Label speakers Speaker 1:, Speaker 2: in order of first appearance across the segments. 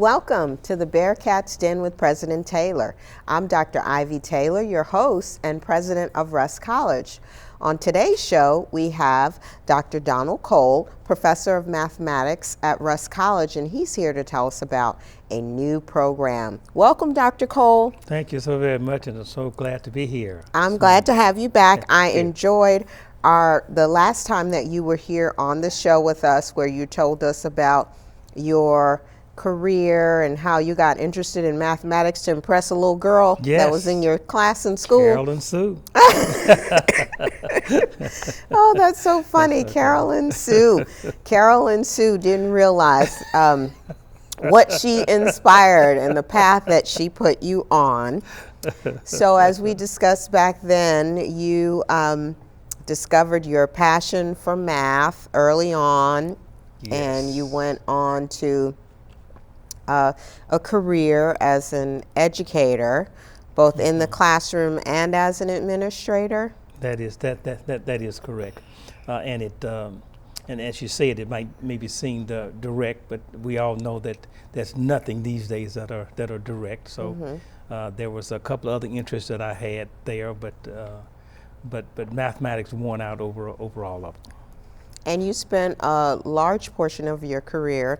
Speaker 1: Welcome to the Bearcats Den with President Taylor. I'm Dr. Ivy Taylor, your host and president of Russ College. On today's show, we have Dr. Donald Cole, professor of mathematics at Russ College, and he's here to tell us about a new program. Welcome, Dr. Cole.
Speaker 2: Thank you so very much, and I'm so glad to be here.
Speaker 1: I'm glad to have you back. I enjoyed the last time that you were here on the show with us, where you told us about your career and how you got interested in mathematics to impress a little girl that was in your class in school.
Speaker 2: Carolyn Sue.
Speaker 1: Oh, that's so funny. Carolyn Sue. Carolyn Sue didn't realize what she inspired and the path that she put you on. So as we discussed back then, you discovered your passion for math early on, and you went on to a career as an educator, both in the classroom and as an administrator.
Speaker 2: That is correct, and as you said, it might maybe seem direct, but we all know that there's nothing these days that are direct. So there was a couple of other interests that I had there, but mathematics won out over all of them.
Speaker 1: And you spent a large portion of your career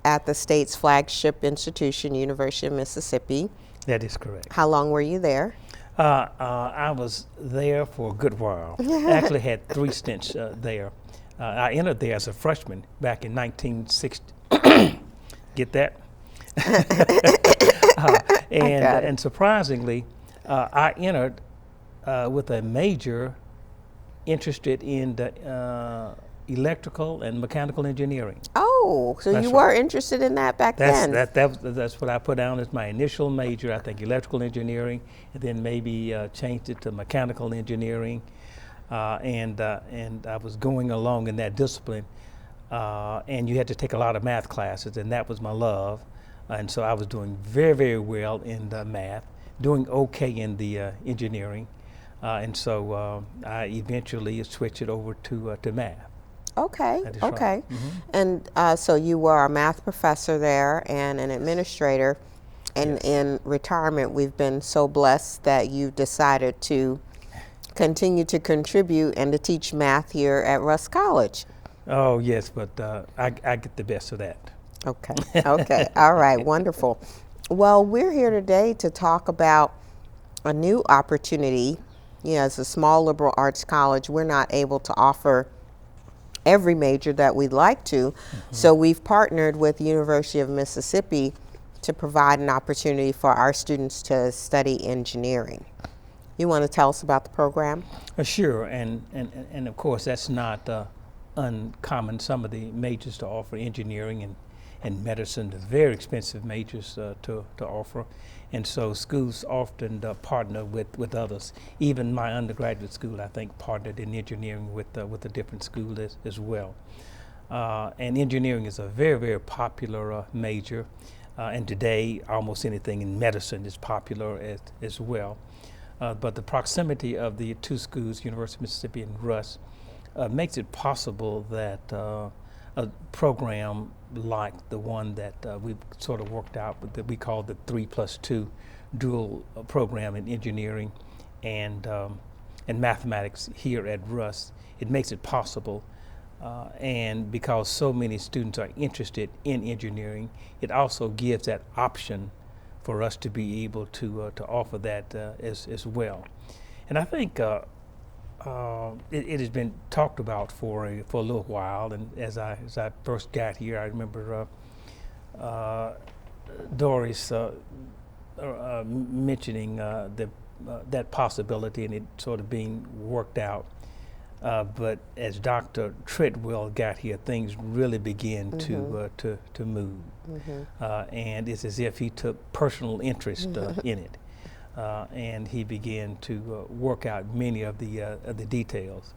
Speaker 1: at the state's flagship institution, University of Mississippi.
Speaker 2: That is correct.
Speaker 1: How long were you there?
Speaker 2: I was there for a good while. I actually had 3 stints there. I entered there as a freshman back in 1960. Get that? And surprisingly, I entered with a major interested in the electrical and mechanical engineering.
Speaker 1: Oh, so you were interested in that back then?
Speaker 2: That's what I put down as my initial major. I think electrical engineering, and then maybe changed it to mechanical engineering, and I was going along in that discipline, and you had to take a lot of math classes, and that was my love, and so I was doing very well in the math, doing okay in the engineering, and so I eventually switched it over to math.
Speaker 1: Okay, okay.
Speaker 2: Right.
Speaker 1: And so you were a math professor there and an administrator, and in retirement we've been so blessed that you decided to continue to contribute and to teach math here at Russ College.
Speaker 2: Oh yes, but I get the best of that.
Speaker 1: Okay, okay, all right, wonderful. Well, we're here today to talk about a new opportunity. You know, as a small liberal arts college, we're not able to offer every major that we'd like to. So we've partnered with the University of Mississippi to provide an opportunity for our students to study engineering. You want to tell us about the program?
Speaker 2: Sure, and of course that's not uncommon. Some of the majors to offer engineering and medicine, the very expensive majors to offer. And so schools often partner with others. Even my undergraduate school, I think, partnered in engineering with a different school as well. And engineering is a very popular major. And today, almost anything in medicine is popular as well. But the proximity of the 2 schools, University of Mississippi and Russ, makes it possible that a program like the one that we've sort of worked out that we call the 3+2 dual program in engineering and mathematics here at Russ. It makes it possible, and because so many students are interested in engineering, it also gives that option for us to be able to offer that as well. And I think it has been talked about for a little while, and as I first got here, I remember Doris mentioning that possibility, and it sort of being worked out. But as Dr. Treadwell got here, things really began to move, and it's as if he took personal interest in it. And he began to work out many of the details.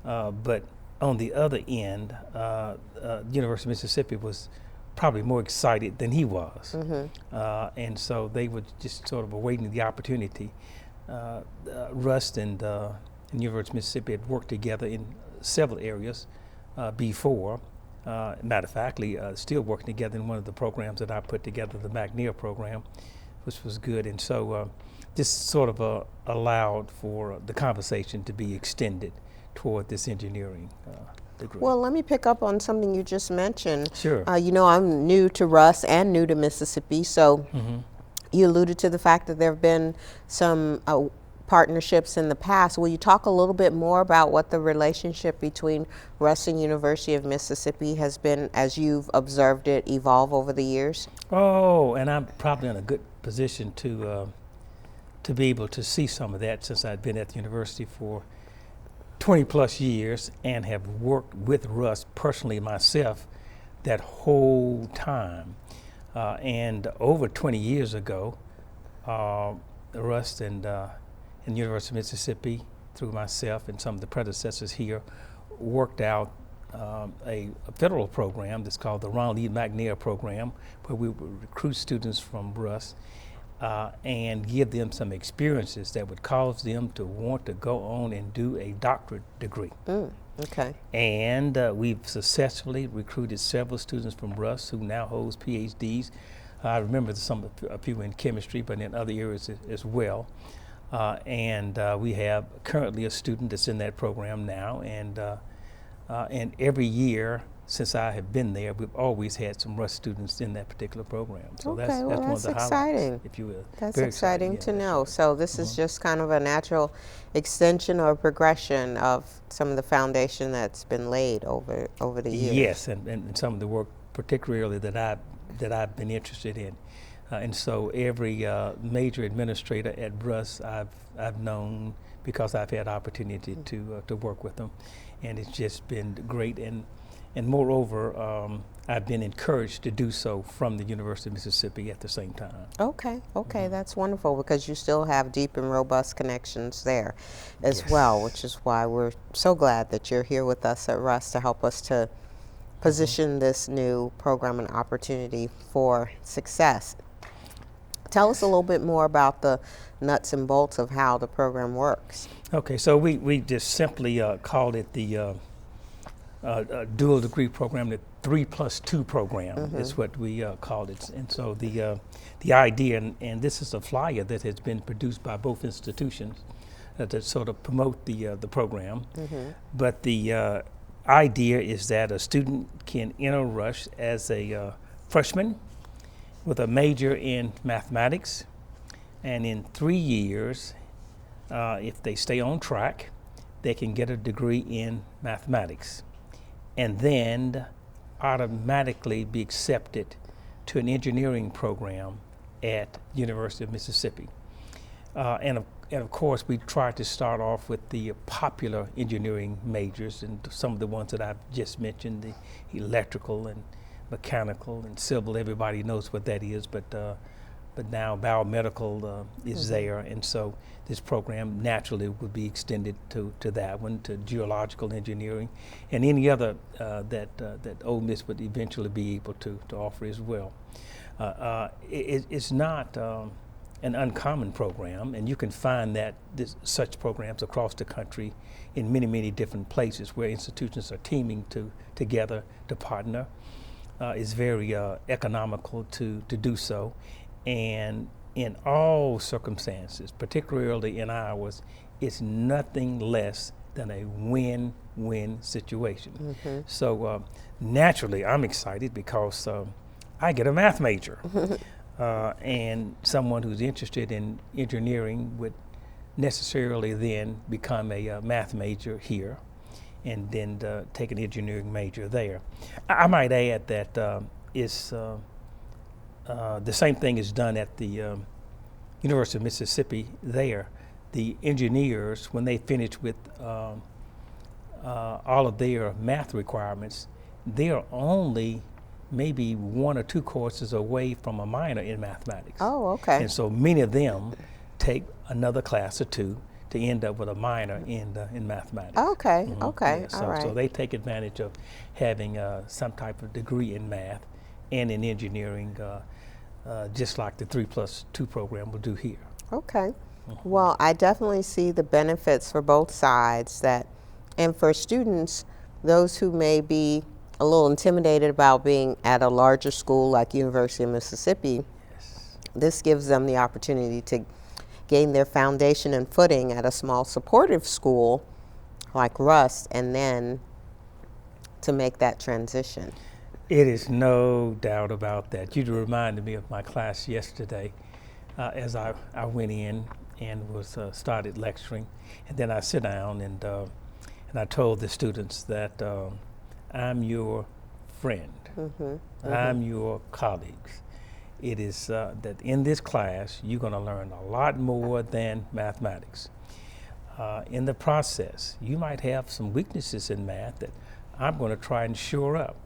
Speaker 2: But on the other end, University of Mississippi was probably more excited than he was. And so they were just sort of awaiting the opportunity. Rust and University of Mississippi had worked together in several areas before, Matter of factly, still working together in one of the programs that I put together, the McNair program, which was good. And so this sort of allowed for the conversation to be extended toward this engineering degree.
Speaker 1: Well, let me pick up on something you just mentioned.
Speaker 2: Sure.
Speaker 1: You know, I'm new to Russ and new to Mississippi, so you alluded to the fact that there have been some partnerships in the past. Will you talk a little bit more about what the relationship between Russ and University of Mississippi has been as you've observed it evolve over the years?
Speaker 2: Oh, and I'm probably in a good position to be able to see some of that, since I've been at the university for 20 plus years and have worked with Russ personally myself that whole time. And over 20 years ago, Russ and the University of Mississippi, through myself and some of the predecessors here, worked out a federal program that's called the Ronald E. McNair program, where we would recruit students from Russ and give them some experiences that would cause them to want to go on and do a doctorate degree.
Speaker 1: Okay.
Speaker 2: And we've successfully recruited several students from Russ who now holds PhDs. I remember a few in chemistry, but in other areas as well. And we have currently a student that's in that program now, and every year since I have been there, we've always had some Russ students in that particular program. So
Speaker 1: Okay,
Speaker 2: that's
Speaker 1: well,
Speaker 2: one of the
Speaker 1: exciting.
Speaker 2: highlights, if you will.
Speaker 1: That's
Speaker 2: Very
Speaker 1: exciting to
Speaker 2: yeah.
Speaker 1: know. So this is just kind of a natural extension or progression of some of the foundation that's been laid over the years.
Speaker 2: Yes, and some of the work particularly that I've been interested in. And so every major administrator at Russ I've known, because I've had opportunity to work with them, and it's just been great. And moreover, I've been encouraged to do so from the University of Mississippi at the same time.
Speaker 1: Okay, that's wonderful, because you still have deep and robust connections there as
Speaker 2: Yes.
Speaker 1: well, which is why we're so glad that you're here with us at Russ to help us to position this new program and opportunity for success. Tell us a little bit more about the nuts and bolts of how the program works.
Speaker 2: Okay, so we just simply called it the dual degree program. The 3+2 program is what we called it. And so the idea, and this is a flyer that has been produced by both institutions to sort of promote the program. But the idea is that a student can enter Rush as a freshman with a major in mathematics, and in 3 years, if they stay on track, they can get a degree in mathematics, and then automatically be accepted to an engineering program at University of Mississippi. And of course, we try to start off with the popular engineering majors, and some of the ones that I've just mentioned, the electrical and mechanical and civil. Everybody knows what that is, but now biomedical is there, and so this program naturally would be extended to that one, to geological engineering, and any other that Ole Miss would eventually be able to offer as well. It's not an uncommon program, and you can find such programs across the country in many different places where institutions are teaming together to partner. It's very economical to do so, and in all circumstances, particularly in ours, it's nothing less than a win-win situation. So naturally, I'm excited because I get a math major, and someone who's interested in engineering would necessarily then become a math major here, and then take an engineering major there. I might add that the same thing is done at the University of Mississippi there. The engineers, when they finish with all of their math requirements, they're only maybe 1 or 2 courses away from a minor in mathematics.
Speaker 1: Oh, okay.
Speaker 2: And so many of them take another class or 2 to end up with a minor in mathematics.
Speaker 1: Okay, okay,
Speaker 2: Yeah,
Speaker 1: all right.
Speaker 2: so they take advantage of having some type of degree in math and in engineering, just like the 3+2 program will do here.
Speaker 1: Okay. Well, I definitely see the benefits for both sides, and for students, those who may be a little intimidated about being at a larger school like University of Mississippi, this gives them the opportunity to gain their foundation and footing at a small supportive school like Rust, and then to make that transition.
Speaker 2: It is no doubt about that. You reminded me of my class yesterday as I went in and was started lecturing, and then I sit down and I told the students that I'm your friend, I'm your colleagues. It is that in this class you're going to learn a lot more than mathematics. In the process, you might have some weaknesses in math that I'm going to try and shore up,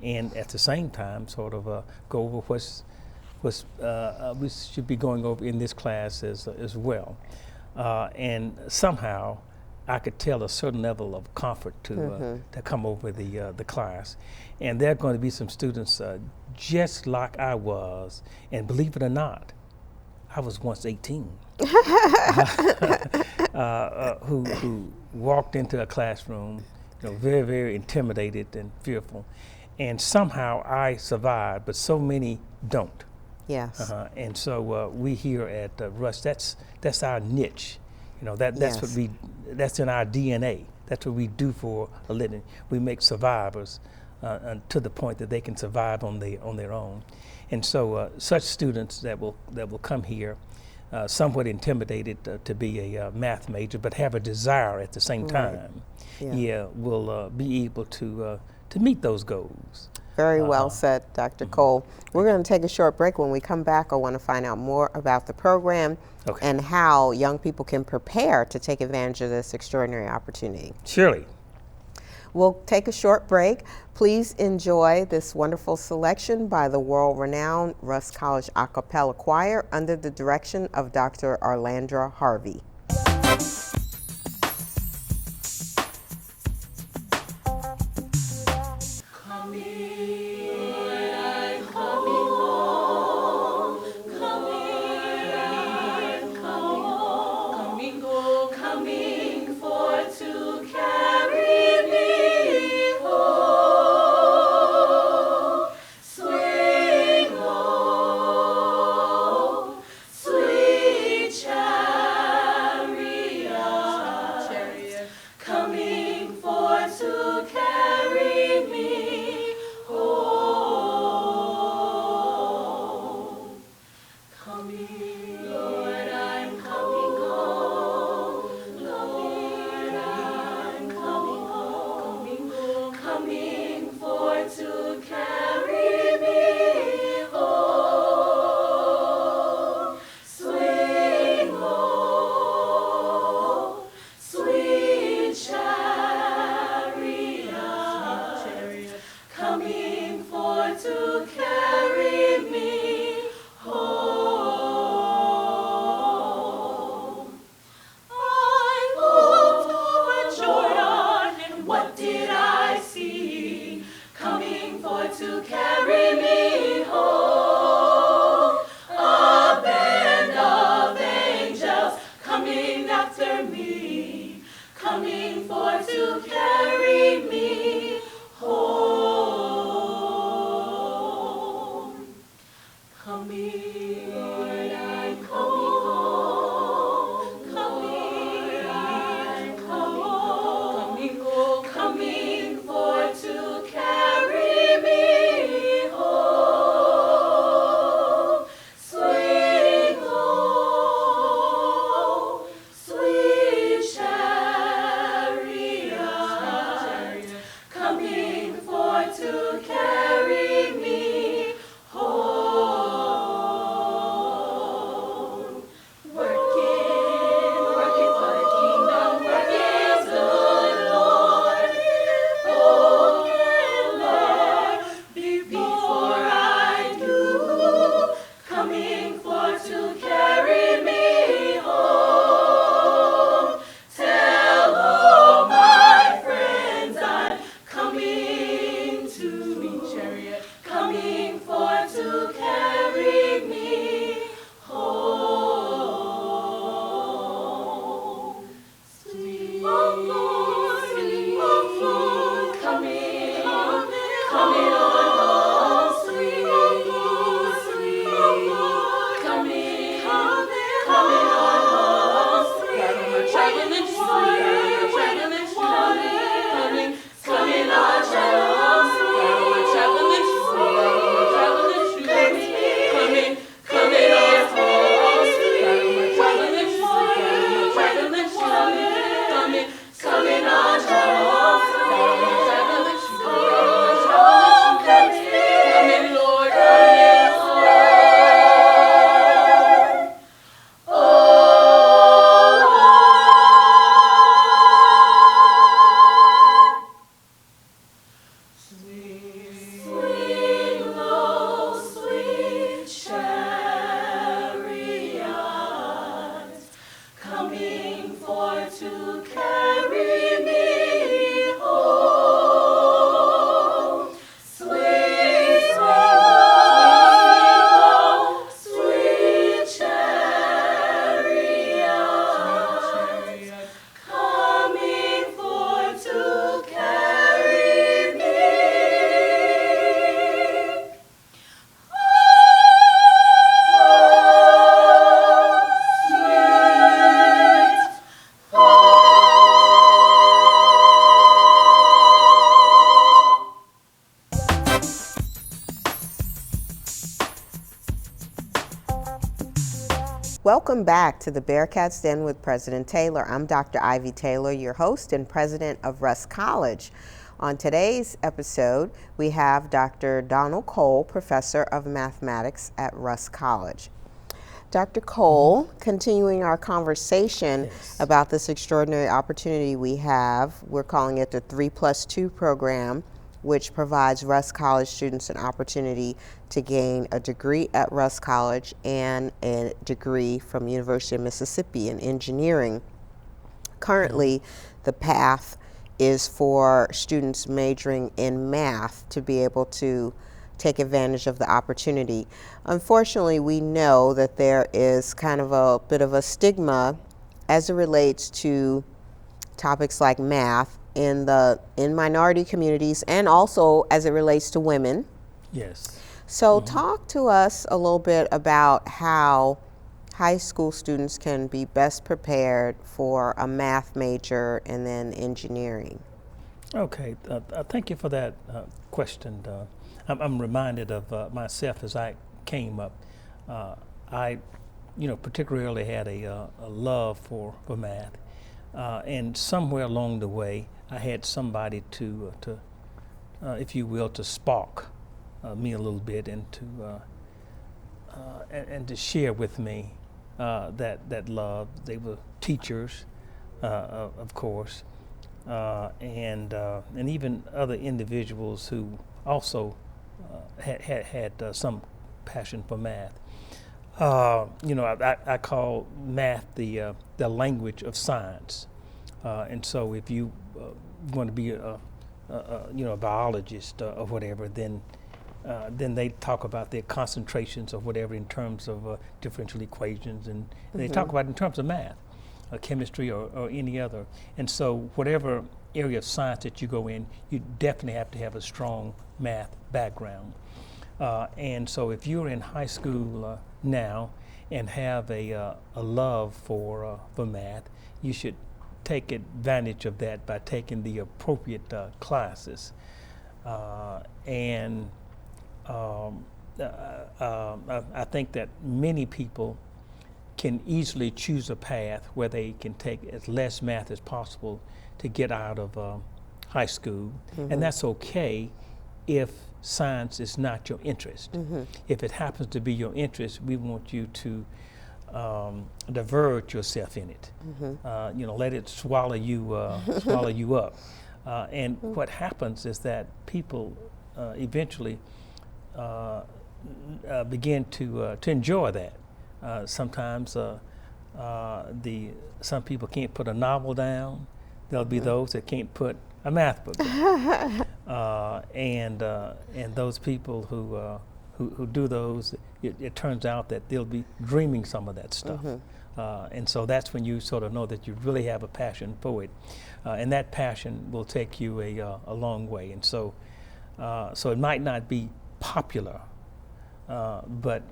Speaker 2: and at the same time, sort of go over what's we should be going over in this class as well. And somehow, I could tell a certain level of comfort to come over the class, and there are going to be some students just like I was, and believe it or not, I was once 18. Who walked into a classroom, very, very intimidated and fearful, and somehow I survived, but so many don't.
Speaker 1: Yes.
Speaker 2: And so we here at Rust, that's our niche. That's what that's in our DNA. That's what we do for a living. We make survivors to the point that they can survive on their own. And so such students that will come here, somewhat intimidated to be a math major, but have a desire at the same time, will be able to meet those goals.
Speaker 1: Very well said, Dr. Cole. We're going to take a short break. When we come back, I want to find out more about the program and how young people can prepare to take advantage of this extraordinary opportunity.
Speaker 2: Surely.
Speaker 1: We'll take a short break. Please enjoy this wonderful selection by the world-renowned Rust College A Cappella Choir under the direction of Dr. Arlandra Harvey.
Speaker 3: to carry me home. Sweet, sweet chariot, coming forth to carry me.
Speaker 1: Welcome back to the Bearcats Den with President Taylor. I'm Dr. Ivy Taylor, your host and president of Rusk College. On today's episode, we have Dr. Donald Cole, professor of mathematics at Rusk College. Dr. Cole, continuing our conversation about this extraordinary opportunity we have, we're calling it the 3+2 program, which provides Rusk College students an opportunity to gain a degree at Rusk College and a degree from University of Mississippi in engineering. Currently, the path is for students majoring in math to be able to take advantage of the opportunity. Unfortunately, we know that there is kind of a bit of a stigma as it relates to topics like math in minority communities and also as it relates to women.
Speaker 2: Yes.
Speaker 1: So talk to us a little bit about how high school students can be best prepared for a math major and then engineering.
Speaker 2: Okay, thank you for that question. I'm reminded of myself as I came up. I, particularly had a love for math, and somewhere along the way, I had somebody to if you will, to spark me a little bit and to share with me that love. They were teachers, of course, and even other individuals who also had some passion for math. I call math the language of science, and so if you want to be a biologist or whatever, then they talk about their concentrations or whatever in terms of differential equations, and they talk about it in terms of math, chemistry, or any other. And so whatever area of science that you go in, you definitely have to have a strong math background. And so if you're in high school now and have a love for math, you should take advantage of that by taking the appropriate classes. I think that many people can easily choose a path where they can take as less math as possible to get out of high school, and that's okay if science is not your interest. If it happens to be your interest, we want you to divert yourself in it. Let it swallow you up. And what happens is that people eventually begin to enjoy that. Sometimes some people can't put a novel down. There'll be those that can't put a math book down. And those people who do those, it turns out that they'll be dreaming some of that stuff. And so that's when you sort of know that you really have a passion for it. And that passion will take you a long way. And so it might not be popular, but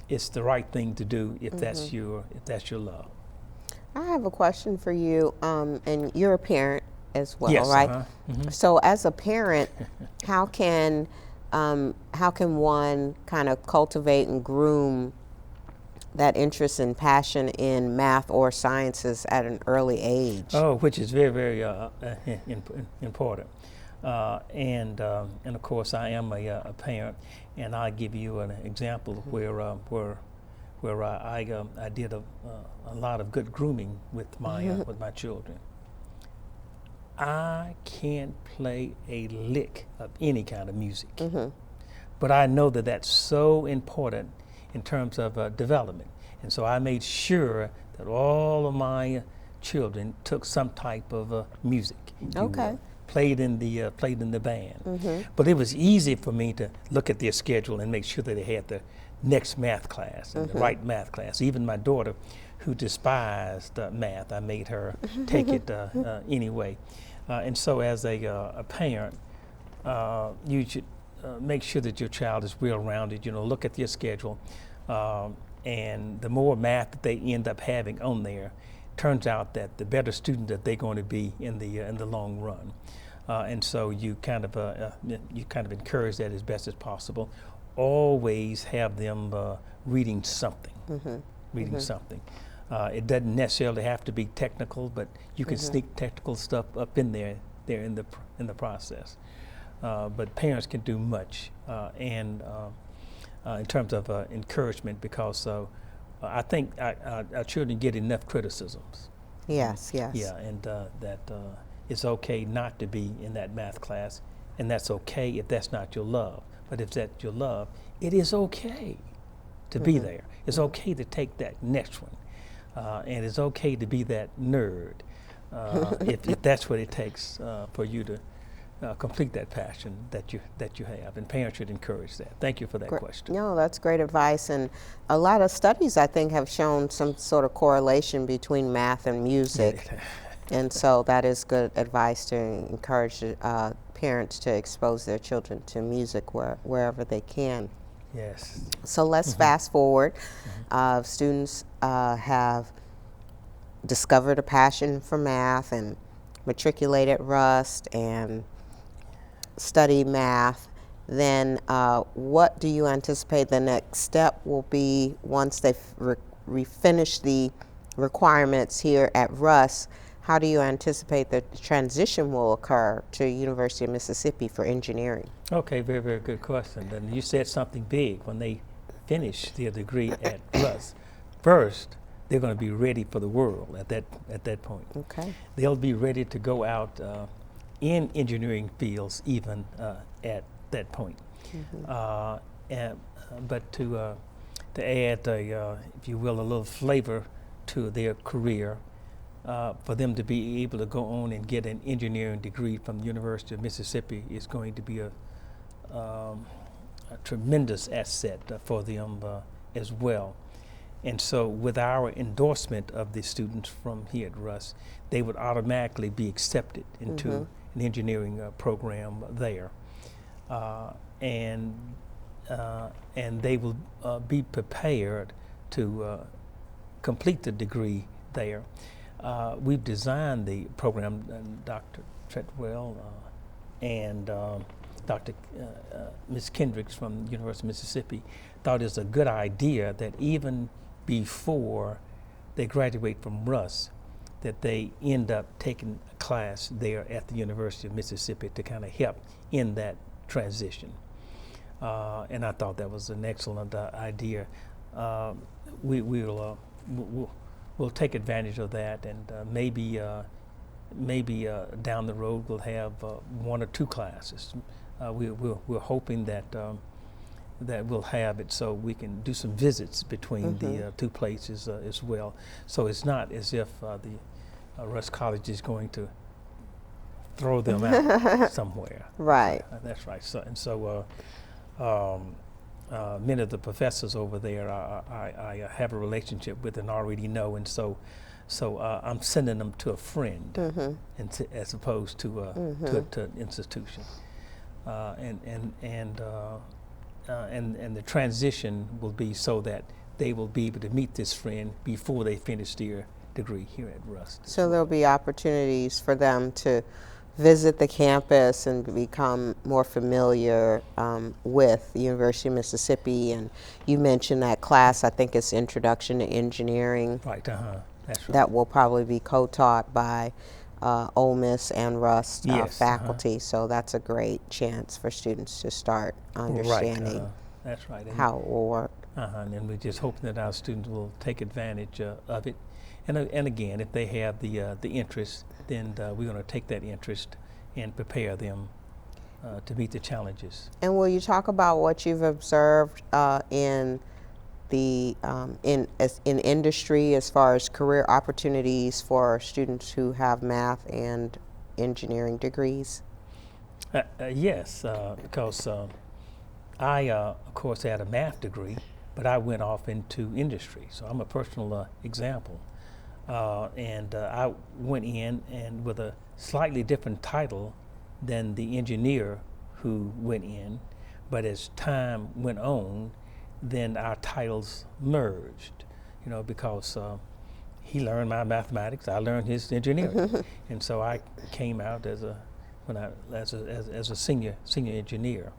Speaker 2: it's the right thing to do if that's your love.
Speaker 1: I have a question for you, and you're a parent as well,
Speaker 2: yes,
Speaker 1: right? So as a parent, how can one kind of cultivate and groom that interest and passion in math or sciences at an early age?
Speaker 2: Oh, which is very, very important. And of course, I am a parent, and I'll give you an example where I did a lot of good grooming with my children. I can't play a lick of any kind of music, but I know that that's so important in terms of development, and so I made sure that all of my children took some type of music. if you
Speaker 1: Okay.
Speaker 2: will, played in the band. But it was easy for me to look at their schedule and make sure that they had the next math class and the right math class. Even my daughter, who despised math, I made her take it anyway. And so, as a parent, you should make sure that your child is well-rounded. Look at their schedule, and the more math that they end up having on there, turns out that the better student that they're going to be in the long run. And so you kind of encourage that as best as possible. Always have them reading something. Reading something. It doesn't necessarily have to be technical, but you can sneak technical stuff up in there in the process. But parents can do much, and in terms of encouragement, because I think our children get enough criticisms.
Speaker 1: Yes, yes.
Speaker 2: Yeah, and that it's okay not to be in that math class, and that's okay if that's not your love. But if that's your love, it is okay to be there. It's okay to take that next one, and it's okay to be that nerd if that's what it takes for you to complete that passion that you have. And parents should encourage that. Thank you for that question.
Speaker 1: No, that's great advice. And a lot of studies, I think, have shown some sort of correlation between math and music. And so that is good advice to encourage parents to expose their children to music wherever they can.
Speaker 2: Yes.
Speaker 1: So let's fast forward. Students have discovered a passion for math and matriculated Rust and study math. Then what do you anticipate the next step will be once they finish the requirements here at Rust? How do you anticipate the transition will occur to University of Mississippi for engineering?
Speaker 2: Okay, very, very good question. And you said something big. When they finish their degree at Rust, first they're going to be ready for the world at that point.
Speaker 1: Okay.
Speaker 2: They'll be ready to go out in engineering fields even at that point. But to add, if you will, a little flavor to their career, for them to be able to go on and get an engineering degree from the University of Mississippi is going to be a tremendous asset for them as well. And so with our endorsement of the students from here at Rust, they would automatically be accepted into an engineering program there. And they will be prepared to complete the degree there. We've designed the program, Dr. Treadwell and Dr. Ms. Kendricks from the University of Mississippi thought it was a good idea that even before they graduate from Rust, that they end up taking a class there at the University of Mississippi to kind of help in that transition. And I thought that was an excellent idea. We'll take advantage of that, and maybe down the road we'll have one or two classes. We're hoping that that we'll have it so we can do some visits between the two places as well. So it's not as if the Rust College is going to throw them out somewhere.
Speaker 1: Right.
Speaker 2: That's right. So many of the professors over there I have a relationship with and already know, and so I'm sending them to a friend as opposed to an institution. And the transition will be so that they will be able to meet this friend before they finish their degree here at Rust.
Speaker 1: So there'll be opportunities for them to visit the campus and become more familiar with the University of Mississippi. And you mentioned that class, I think it's Introduction to Engineering.
Speaker 2: Right, that's right.
Speaker 1: That will probably be co-taught by Ole Miss and Rust faculty. So that's a great chance for students to start understanding
Speaker 2: that's right.
Speaker 1: how it will work.
Speaker 2: And then we're just hoping that our students will take advantage of it. And again, if they have the interest, then we're going to take that interest and prepare them to meet the challenges.
Speaker 1: And will you talk about what you've observed in the in industry as far as career opportunities for students who have math and engineering degrees?
Speaker 2: Yes, because I, of course, had a math degree, but I went off into industry. So I'm a personal example. And I went in and with a slightly different title than the engineer who went in. But as time went on, then our titles merged, because he learned my mathematics, I learned his engineering. And so I came out as a senior engineer.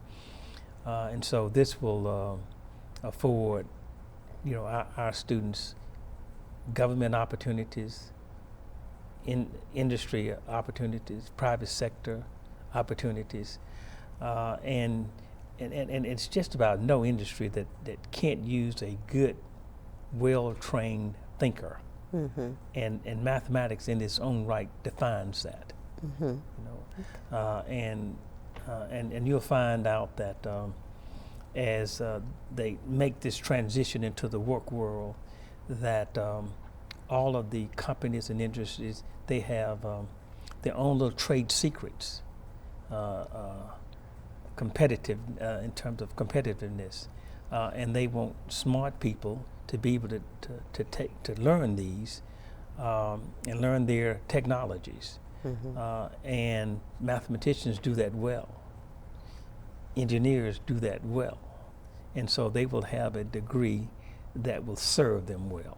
Speaker 2: And so this will afford, our students government opportunities, industry opportunities, private sector opportunities, and it's just about no industry that can't use a good, well-trained thinker. Mm-hmm. And mathematics in its own right defines that. Mm-hmm. And you'll find out that as they make this transition into the work world, that all of the companies and industries, they have their own little trade secrets, competitive in terms of competitiveness, and they want smart people to be able to learn these and learn their technologies. Mm-hmm. And mathematicians do that well. Engineers do that well, and so they will have a degree that will serve them well.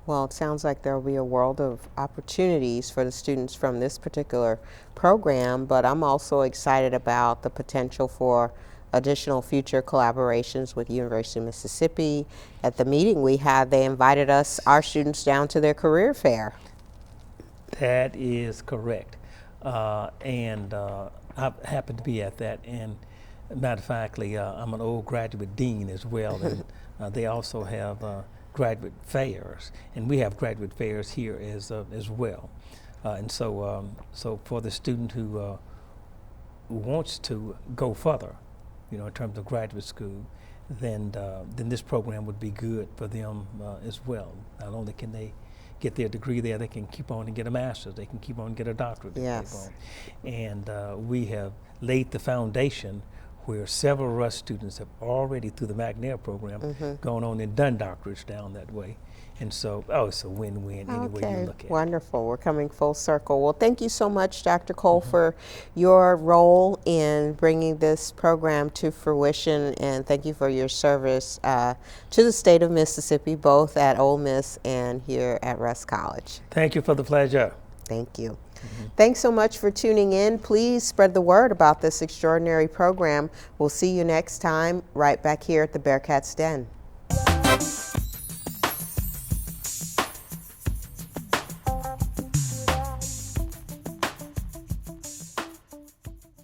Speaker 1: Well, it sounds like there will be a world of opportunities for the students from this particular program, but I'm also excited about the potential for additional future collaborations with University of Mississippi. At the meeting we had, they invited our students down to their career fair.
Speaker 2: That is correct. And I happened to be at that, and matter of factly, I'm an old graduate dean as well, and they also have graduate fairs, and we have graduate fairs here as well. And so for the student who wants to go further, in terms of graduate school, then this program would be good for them as well. Not only can they get their degree there, they can keep on and get a master's, they can keep on and get a doctorate.
Speaker 1: Yes.
Speaker 2: And we have laid the foundation where several of us students have already, through the McNair program, mm-hmm. gone on and done doctorates down that way. And so, it's a win-win any way you look at it.
Speaker 1: Wonderful. We're coming full circle. Well, thank you so much, Dr. Cole, mm-hmm. for your role in bringing this program to fruition, and thank you for your service to the state of Mississippi, both at Ole Miss and here at Rusk College.
Speaker 2: Thank you for the pleasure.
Speaker 1: Thank you. Mm-hmm. Thanks so much for tuning in. Please spread the word about this extraordinary program. We'll see you next time right back here at the Bearcats Den.